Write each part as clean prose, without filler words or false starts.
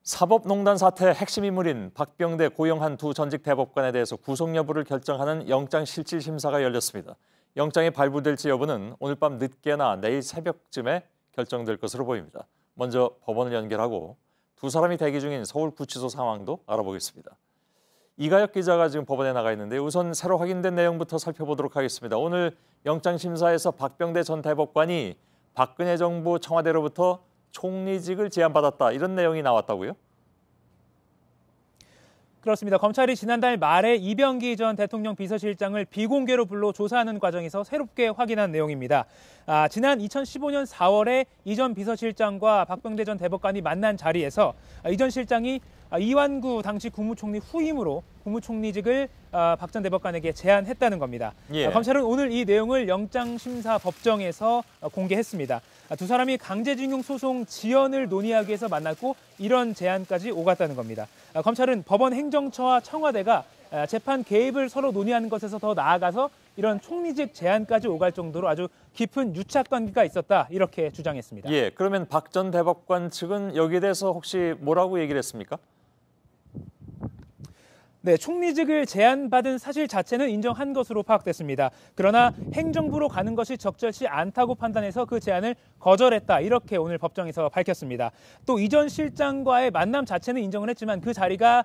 사법농단 사태의 핵심 인물인 박병대, 고영한 두 전직 대법관에 대해서 구속 여부를 결정하는 영장실질심사가 열렸습니다. 영장이 발부될지 여부는 오늘 밤 늦게나 내일 새벽쯤에 결정될 것으로 보입니다. 먼저 법원을 연결하고 두 사람이 대기 중인 서울구치소 상황도 알아보겠습니다. 이가혁 기자가 지금 법원에 나가 있는데 우선 새로 확인된 내용부터 살펴보도록 하겠습니다. 오늘 영장심사에서 박병대 전 대법관이 박근혜 정부 청와대로부터 총리직을 제안받았다, 이런 내용이 나왔다고요? 그렇습니다. 검찰이 지난달 말에 이병기 전 대통령 비서실장을 비공개로 불러 조사하는 과정에서 새롭게 확인한 내용입니다. 지난 2015년 4월에 이 전 비서실장과 박병대 전 대법관이 만난 자리에서 이 전 실장이 이완구 당시 국무총리 후임으로 국무총리직을 박 전 대법관에게 제안했다는 겁니다. 예. 검찰은 오늘 이 내용을 영장심사 법정에서 공개했습니다. 두 사람이 강제징용 소송 지연을 논의하기 위해서 만났고 이런 제안까지 오갔다는 겁니다. 검찰은 법원 행정처와 청와대가 재판 개입을 서로 논의하는 것에서 더 나아가서 이런 총리직 제안까지 오갈 정도로 아주 깊은 유착 관계가 있었다, 이렇게 주장했습니다. 예, 그러면 박 전 대법관 측은 여기에 대해서 혹시 뭐라고 얘기를 했습니까? 네, 총리직을 제안받은 사실 자체는 인정한 것으로 파악됐습니다. 그러나 행정부로 가는 것이 적절치 않다고 판단해서 그 제안을 거절했다, 이렇게 오늘 법정에서 밝혔습니다. 또 이 전 실장과의 만남 자체는 인정을 했지만 그 자리가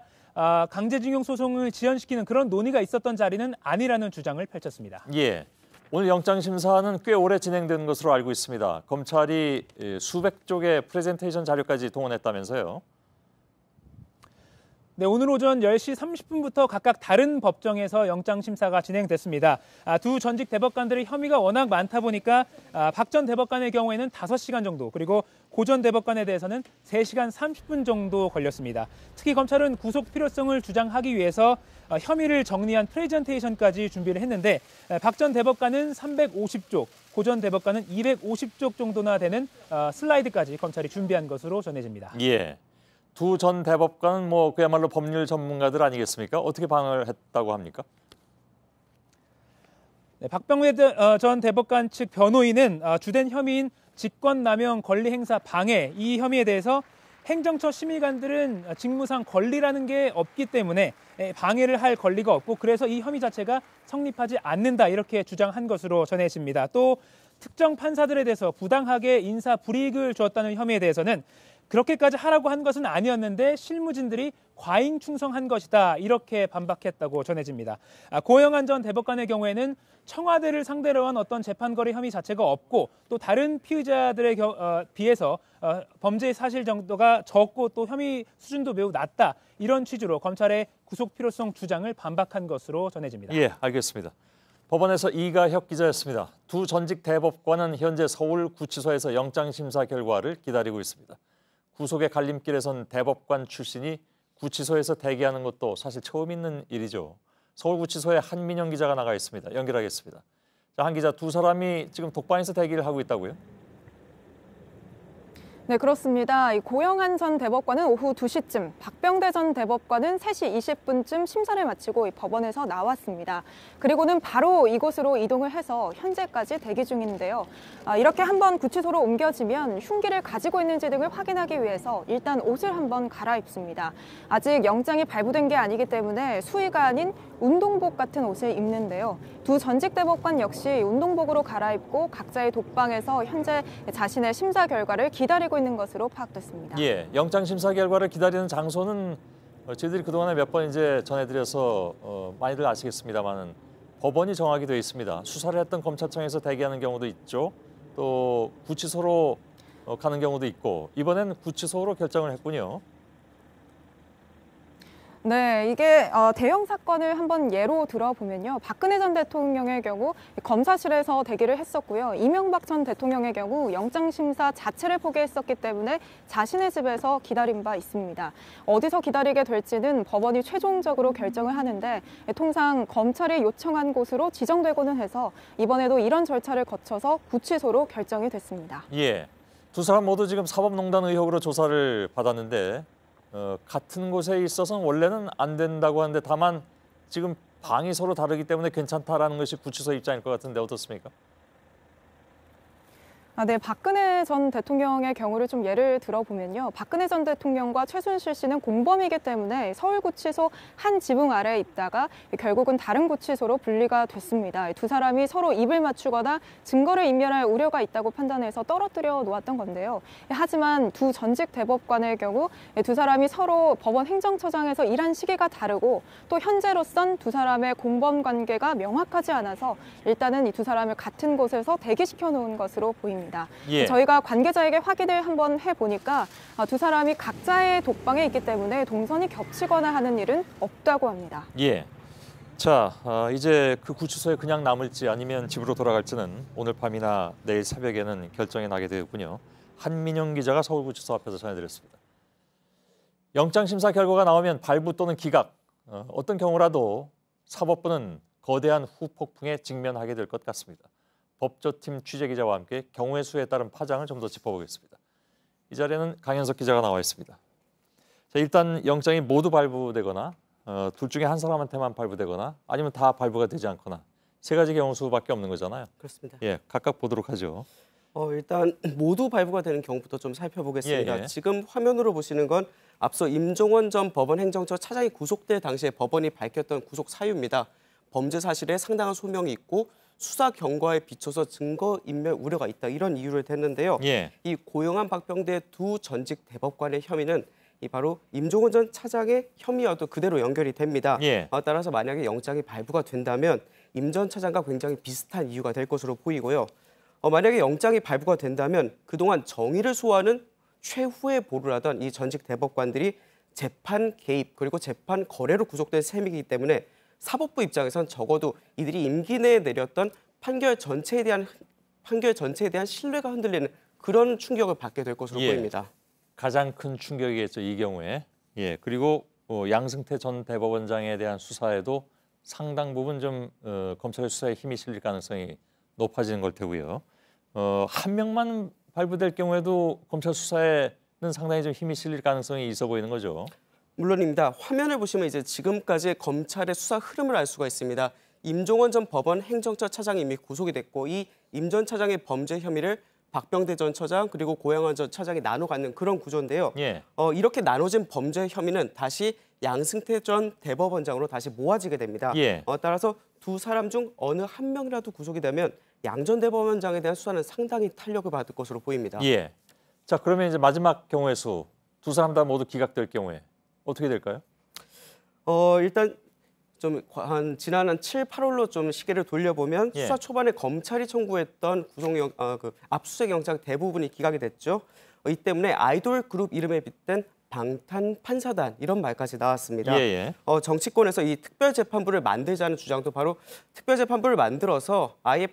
강제징용 소송을 지연시키는 그런 논의가 있었던 자리는 아니라는 주장을 펼쳤습니다. 예, 오늘 영장심사는 꽤 오래 진행된 것으로 알고 있습니다. 검찰이 수백 쪽의 프레젠테이션 자료까지 동원했다면서요? 네, 오늘 오전 10시 30분부터 각각 다른 법정에서 영장심사가 진행됐습니다. 두 전직 대법관들의 혐의가 워낙 많다 보니까 박 전 대법관의 경우에는 5시간 정도, 그리고 고 전 대법관에 대해서는 3시간 30분 정도 걸렸습니다. 특히 검찰은 구속 필요성을 주장하기 위해서 혐의를 정리한 프레젠테이션까지 준비를 했는데 박 전 대법관은 350쪽, 고 전 대법관은 250쪽 정도나 되는 슬라이드까지 검찰이 준비한 것으로 전해집니다. 예. 두 전 대법관은 그야말로 법률 전문가들 아니겠습니까? 어떻게 방어를 했다고 합니까? 네, 박병대 전 대법관 측 변호인은 주된 혐의인 직권남용 권리행사 방해, 이 혐의에 대해서 행정처 심의관들은 직무상 권리라는 게 없기 때문에 방해를 할 권리가 없고 그래서 이 혐의 자체가 성립하지 않는다, 이렇게 주장한 것으로 전해집니다. 또 특정 판사들에 대해서 부당하게 인사 불이익을 주었다는 혐의에 대해서는 그렇게까지 하라고 한 것은 아니었는데 실무진들이 과잉 충성한 것이다, 이렇게 반박했다고 전해집니다. 고영한 전 대법관의 경우에는 청와대를 상대로 한 어떤 재판거래 혐의 자체가 없고 또 다른 피의자들에 비해서 범죄 사실 정도가 적고 또 혐의 수준도 매우 낮다, 이런 취지로 검찰의 구속 필요성 주장을 반박한 것으로 전해집니다. 예, 알겠습니다. 법원에서 이가혁 기자였습니다. 두 전직 대법관은 현재 서울구치소에서 영장심사 결과를 기다리고 있습니다. 구속의 갈림길에 선 대법관 출신이 구치소에서 대기하는 것도 사실 처음 있는 일이죠. 서울구치소에 한민영 기자가 나가 있습니다. 연결하겠습니다. 자, 한 기자, 두 사람이 지금 독방에서 대기를 하고 있다고요? 네, 그렇습니다. 고영한 전 대법관은 오후 2시쯤, 박병대 전 대법관은 3시 20분쯤 심사를 마치고 법원에서 나왔습니다. 그리고는 바로 이곳으로 이동을 해서 현재까지 대기 중인데요. 이렇게 한번 구치소로 옮겨지면 흉기를 가지고 있는지 등을 확인하기 위해서 일단 옷을 한번 갈아입습니다. 아직 영장이 발부된 게 아니기 때문에 수의가 아닌 운동복 같은 옷을 입는데요. 두 전직 대법관 역시 운동복으로 갈아입고 각자의 독방에서 현재 자신의 심사 결과를 기다리고 있는 것으로 파악됐습니다. 예, 영장심사 결과를 기다리는 장소는 저희들이 그동안에 몇 번 이제 전해드려서 많이들 아시겠습니다만은 법원이 정하게 되어 있습니다. 수사를 했던 검찰청에서 대기하는 경우도 있죠. 또 구치소로 가는 경우도 있고 이번엔 구치소로 결정을 했군요. 네, 이게 대형 사건을 한번 예로 들어보면요. 박근혜 전 대통령의 경우 검사실에서 대기를 했었고요. 이명박 전 대통령의 경우 영장심사 자체를 포기했었기 때문에 자신의 집에서 기다린 바 있습니다. 어디서 기다리게 될지는 법원이 최종적으로 결정을 하는데 통상 검찰이 요청한 곳으로 지정되고는 해서 이번에도 이런 절차를 거쳐서 구치소로 결정이 됐습니다. 예, 두 사람 모두 지금 사법농단 의혹으로 조사를 받았는데 같은 곳에 있어서는 원래는 안 된다고 하는데 다만 지금 방이 서로 다르기 때문에 괜찮다라는 것이 구치소 입장일 것 같은데 어떻습니까? 네, 박근혜 전 대통령의 경우를 좀 예를 들어보면요. 박근혜 전 대통령과 최순실 씨는 공범이기 때문에 서울구치소 한 지붕 아래에 있다가 결국은 다른 구치소로 분리가 됐습니다. 두 사람이 서로 입을 맞추거나 증거를 인멸할 우려가 있다고 판단해서 떨어뜨려 놓았던 건데요. 하지만 두 전직 대법관의 경우 두 사람이 서로 법원 행정처장에서 일한 시기가 다르고 또 현재로선 두 사람의 공범 관계가 명확하지 않아서 일단은 이 두 사람을 같은 곳에서 대기시켜 놓은 것으로 보입니다. 예. 저희가 관계자에게 확인을 한번 해보니까 두 사람이 각자의 독방에 있기 때문에 동선이 겹치거나 하는 일은 없다고 합니다. 예. 자, 이제 그 구치소에 그냥 남을지 아니면 집으로 돌아갈지는 오늘 밤이나 내일 새벽에는 결정이 나게 되었군요. 한민영 기자가 서울구치소 앞에서 전해드렸습니다. 영장심사 결과가 나오면 발부 또는 기각, 어떤 경우라도 사법부는 거대한 후폭풍에 직면하게 될 것 같습니다. 법조팀 취재기자와 함께 경우의 수에 따른 파장을 좀 더 짚어보겠습니다. 이 자리에는 강현석 기자가 나와 있습니다. 자, 일단 영장이 모두 발부되거나 둘 중에 한 사람한테만 발부되거나 아니면 다 발부가 되지 않거나 세 가지 경우 수밖에 없는 거잖아요. 그렇습니다. 예, 각각 보도록 하죠. 일단 모두 발부가 되는 경우부터 좀 살펴보겠습니다. 예. 지금 화면으로 보시는 건 앞서 임종원 전 법원 행정처 차장이 구속될 당시에 법원이 밝혔던 구속 사유입니다. 범죄 사실에 상당한 소명이 있고 수사 경과에 비춰서 증거 인멸 우려가 있다 이런 이유를 댔는데요. 예. 이 고용한 박병대 두 전직 대법관의 혐의는 이 바로 임종원 전 차장의 혐의와도 그대로 연결이 됩니다. 예. 따라서 만약에 영장이 발부가 된다면 임 전 차장과 굉장히 비슷한 이유가 될 것으로 보이고요. 만약에 영장이 발부가 된다면 그동안 정의를 소화하는 최후의 보루를 하던 이 전직 대법관들이 재판 개입 그리고 재판 거래로 구속된 셈이기 때문에 사법부 입장에선 적어도 이들이 임기 내에 내렸던 판결 전체에 대한 신뢰가 흔들리는 그런 충격을 받게 될 것으로 예. 보입니다. 가장 큰 충격이겠죠, 이 경우에. 예, 그리고 양승태 전 대법원장에 대한 수사에도 상당 부분 좀 검찰의 수사에 힘이 실릴 가능성이 높아지는 걸 테고요. 한 명만 발부될 경우에도 검찰 수사에는 상당히 좀 힘이 실릴 가능성이 있어 보이는 거죠. 물론입니다. 화면을 보시면 이제 지금까지의 검찰의 수사 흐름을 알 수가 있습니다. 임종원 전 법원 행정처 차장이 이미 구속이 됐고 이 임 전 차장의 범죄 혐의를 박병대 전 처장 그리고 고영환 전 차장이 나눠 갖는 그런 구조인데요. 예. 이렇게 나눠진 범죄 혐의는 다시 양승태 전 대법원장으로 다시 모아지게 됩니다. 예. 따라서 두 사람 중 어느 한 명이라도 구속이 되면 양 전 대법원장에 대한 수사는 상당히 탄력을 받을 것으로 보입니다. 예. 자, 그러면 이제 마지막 경우의 수, 두 사람 다 모두 기각될 경우에 어떻게 될까요? 일단 좀 지난 한 7, 8월로 좀 시계를 돌려보면 예. 수사 초반에 검찰이 청구했던 압수수색 영장 대부분이 기각이 됐죠. 이 때문에 아이돌 그룹 이름에 빗댄 방탄판사단 이런 말까지 나왔습니다. 예. 정치권에서 이 특별재판부를 만들자는 주장도 바로 특별재판부를 만들어서 아예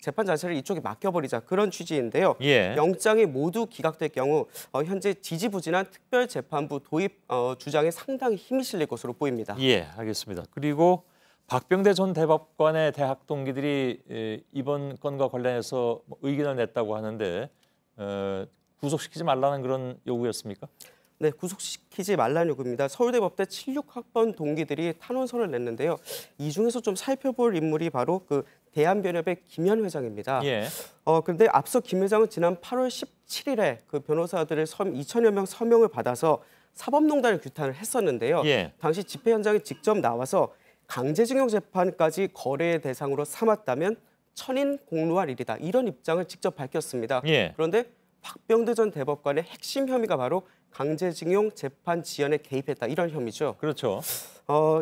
재판 자체를 이쪽에 맡겨버리자 그런 취지인데요. 예. 영장이 모두 기각될 경우 현재 지지부진한 특별재판부 도입 주장에 상당히 힘이 실릴 것으로 보입니다. 예, 알겠습니다. 그리고 박병대 전 대법관의 대학 동기들이 이번 건과 관련해서 의견을 냈다고 하는데 구속시키지 말라는 그런 요구였습니까? 네, 구속시키지 말라는 요구입니다. 서울대법대 76학번 동기들이 탄원서를 냈는데요. 이 중에서 좀 살펴볼 인물이 바로 그 대한변협의 김현 회장입니다. 예. 그런데 앞서 김 회장은 지난 8월 17일에 그 변호사들의 2천여 명 서명을 받아서 사법농단을 규탄을 했었는데요. 예. 당시 집회 현장에 직접 나와서 강제징용 재판까지 거래의 대상으로 삼았다면 천인 공로할 일이다. 이런 입장을 직접 밝혔습니다. 예. 그런데 박병대 전 대법관의 핵심 혐의가 바로 강제징용 재판 지연에 개입했다 이런 혐의죠. 그렇죠.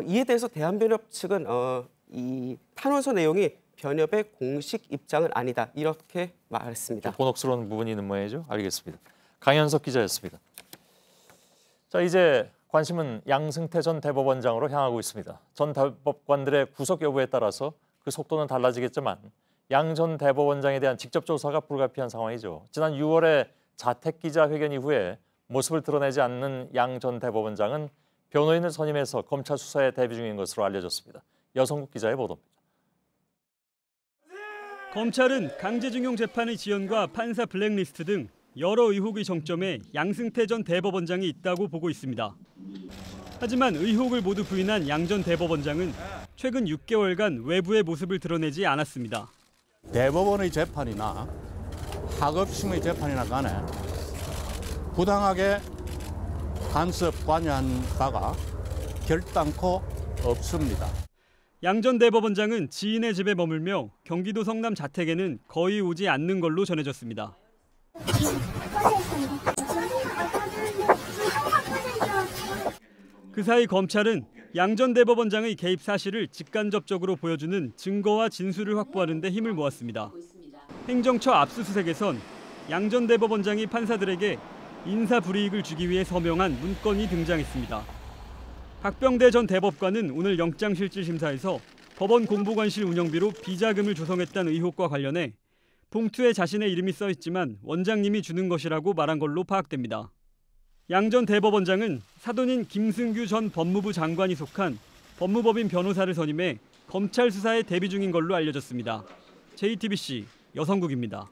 이에 대해서 대한변협 측은 이 탄원서 내용이 변협의 공식 입장은 아니다 이렇게 말했습니다. 곤혹스러운 부분이 있는 모양이죠. 알겠습니다. 강현석 기자였습니다. 자, 이제 관심은 양승태 전 대법원장으로 향하고 있습니다. 전 대법관들의 구속 여부에 따라서 그 속도는 달라지겠지만 양 전 대법원장에 대한 직접 조사가 불가피한 상황이죠. 지난 6월에 자택 기자회견 이후에 모습을 드러내지 않는 양 전 대법원장은 변호인을 선임해서 검찰 수사에 대비 중인 것으로 알려졌습니다. 여성국 기자의 보도입니다. 검찰은 강제징용 재판의 지연과 판사 블랙리스트 등 여러 의혹의 정점에 양승태 전 대법원장이 있다고 보고 있습니다. 하지만 의혹을 모두 부인한 양 전 대법원장은 최근 6개월간 외부의 모습을 드러내지 않았습니다. 대법원의 재판이나 하급심의 재판이나 간에 부당하게 간섭 관여한 바가 결단코 없습니다. 양 전 대법원장은 지인의 집에 머물며 경기도 성남 자택에는 거의 오지 않는 걸로 전해졌습니다. 그 사이 검찰은 양 전 대법원장의 개입 사실을 직간접적으로 보여주는 증거와 진술을 확보하는 데 힘을 모았습니다. 행정처 압수수색에선 양 전 대법원장이 판사들에게 인사불이익을 주기 위해 서명한 문건이 등장했습니다. 박병대 전 대법관은 오늘 영장실질심사에서 법원 공보관실 운영비로 비자금을 조성했다는 의혹과 관련해 봉투에 자신의 이름이 써 있지만 원장님이 주는 것이라고 말한 걸로 파악됩니다. 양 전 대법원장은 사돈인 김승규 전 법무부 장관이 속한 법무법인 변호사를 선임해 검찰 수사에 대비 중인 걸로 알려졌습니다. JTBC 여성국입니다.